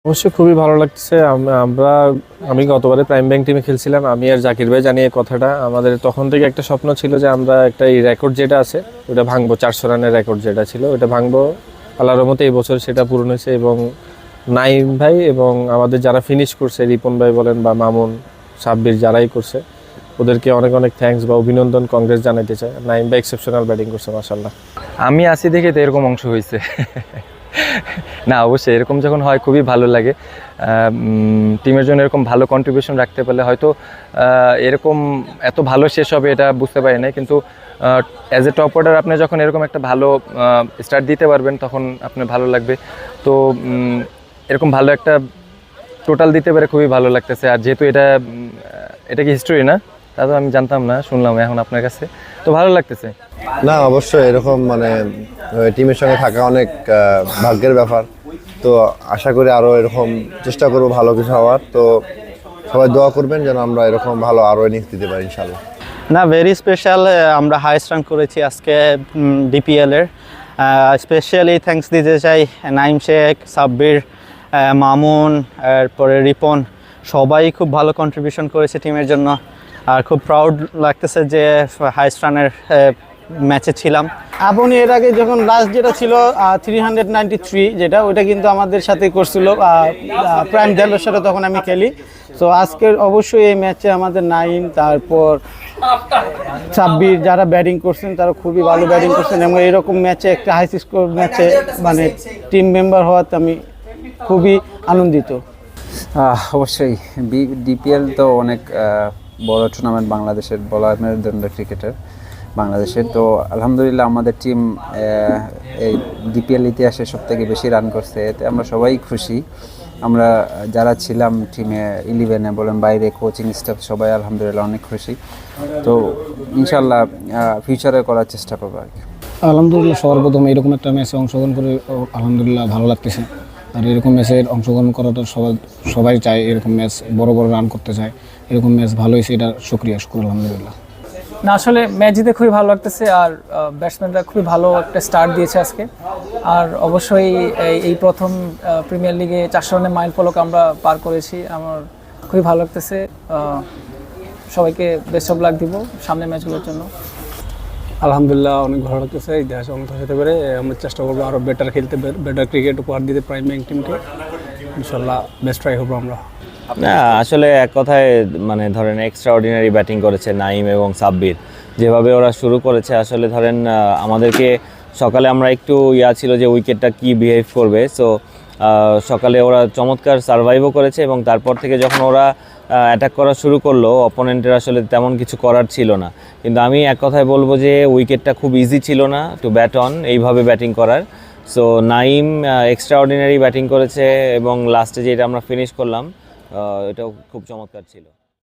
অবশ্যই খুবই ভালো লাগতেছে। আমি গতবারে প্রাইম ব্যাংক টিমে খেলছিলাম। আমি আর জাকির ভাই জানি এই কথাটা। আমাদের তখন থেকে একটা স্বপ্ন ছিল যে আমরা একটা এই রেকর্ড যেটা আছে ওটা ভাঙবো, 400 রানের রেকর্ড যেটা ছিল ওটা ভাঙবো। আল্লাহর রহমতে এই বছর সেটা পূরণ হয়েছে এবং নাইম ভাই এবং আমাদের যারা ফিনিশ করছে, রিপন ভাই বলেন বা মামুন, সাব্বির, যারাই করছে ওদেরকে অনেক অনেক থ্যাঙ্কস বা অভিনন্দন, কংগ্রেস জানাইতে চাই। নাইম ভাই এক্সেপশনাল ব্যাটিং করছে, মাশাআল্লাহ। আমি আসি দেখে তো এরকম অংশ হয়েছে। না, অবশ্যই এরকম যখন হয় খুবই ভালো লাগে। টিমের জন্য এরকম ভালো কন্ট্রিবিউশন রাখতে পারলে হয়তো এরকম এত ভালো শেষ হবে এটা বুঝতে পারি না, কিন্তু অ্যাজ এ টপ অর্ডার আপনি যখন এরকম একটা ভালো স্টার্ট দিতে পারবেন তখন আপনার ভালো লাগবে। তো এরকম ভালো একটা টোটাল দিতে পারে খুবই ভালো লাগতেছে। আর যেহেতু এটা কি হিস্ট্রি না, তা তো আমি জানতাম না, শুনলাম এখন আপনার কাছে, তো ভালো লাগতেছে। না, অবশ্যই এরকম টিমের সঙ্গে থাকা অনেক ভাগ্যের ব্যাপার। তো আশা করি আরও এরকম চেষ্টা করবো ভালো কিছু হওয়ার। তো সবাই দোয়া করবেন যেন আমরা এরকম ভালো আরও ইনিংস দিতে পারি ইনশাল্লাহ। না, ভেরি স্পেশাল। আমরা হাইস্ট রান করেছি আজকে ডিপিএলের। স্পেশালি থ্যাঙ্কস দিতে চাই নাইম শেখ, সাব্বির, মামুন, এরপরে রিপন, সবাই খুব ভালো কন্ট্রিবিউশন করেছে টিমের জন্য। আর খুব প্রাউড লাগতেছে যে হাইস্ট রানের ম্যাচে ছিলাম। আপনি এর আগে যখন লাস্ট যেটা ছিল 393 যেটা, ওইটা কিন্তু আমাদের সাথে করছিল প্রাইম দেলোর সাথে, তখন আমি খেলি। তো আজকের অবশ্যই এই ম্যাচে আমাদের নাইম, তারপর সাব্বির যারা ব্যাটিং করছেন তারা খুবই ভালো ব্যাটিং করছেন এবং এরকম ম্যাচে একটা হাই স্কোর ম্যাচে টিম মেম্বার হওয়াতে আমি খুবই আনন্দিত। অবশ্যই ডিপিএল তো অনেক বড় টুর্নামেন্ট বাংলাদেশের, বলার মেরুদণ্ড ক্রিকেটের বাংলাদেশের। তো আলহামদুলিল্লাহ আমাদের টিম এই ডিপিএল ইতিহাসে সবথেকে বেশি রান করছে, এতে আমরা সবাই খুশি। আমরা যারা ছিলাম টিমে 11-এ বলেন, বাইরে কোচিং স্টাফ সবাই আলহামদুলিল্লাহ অনেক খুশি। তো ইনশাল্লাহ ফিউচারে করার চেষ্টা করবো আর কি। আলহামদুলিল্লাহ সর্বপ্রথম এরকম একটা ম্যাচে অংশগ্রহণ করে আলহামদুলিল্লাহ ভালো লাগতেছে। আর এরকম ম্যাচে অংশগ্রহণ করাটা সবাই চায়, এরকম ম্যাচ বড় বড় রান করতে চায়। এরকম ম্যাচ ভালো হয়েছে, এটা শুকরিয়া, শুকর আলহামদুলিল্লাহ। না, আসলে ম্যাচ জিতে খুবই ভালো লাগতেছে। আর ব্যাটসম্যানরা খুবই ভালো একটা স্টার্ট দিয়েছে আজকে। আর অবশ্যই এই প্রথম প্রিমিয়ার লিগে 400 রানের মাইল ফলক আমরা পার করেছি, আমার খুবই ভালো লাগতেছে। সবাইকে বেস্ট অফ লাক দিব সামনের ম্যাচগুলোর জন্য। আলহামদুলিল্লাহ অনেক ভালো লাগতেছে, ইতিহাসে অনেক হতে পারে। আমরা চেষ্টা করবো আরও বেটার খেলতে, বেটার ক্রিকেট উপহার দিতে প্রাইম ব্যাংক টিমকে। ইনশাল্লাহ বেস্ট ট্রাই করবো আমরা। না, আসলে এক কথায় ধরেন এক্সট্রা অর্ডিনারি ব্যাটিং করেছে নাইম এবং সাব্বির। যেভাবে ওরা শুরু করেছে আসলে ধরেন আমাদেরকে সকালে আমরা একটু ছিল যে উইকেটটা কি বিহেভ করবে। সো সকালে ওরা চমৎকার সার্ভাইভও করেছে এবং তারপর থেকে যখন ওরা অ্যাটাক করা শুরু করলো অপোনেন্টের আসলে তেমন কিছু করার ছিল না। কিন্তু আমি এক কথায় বলবো যে উইকেটটা খুব ইজি ছিল না টু ব্যাট অন, এইভাবে ব্যাটিং করার। So Naim extra ordinary batting করেছে এবং লাস্টে যেটা আমরা ফিনিশ করলাম এটাও খুব চমৎকার ছিল।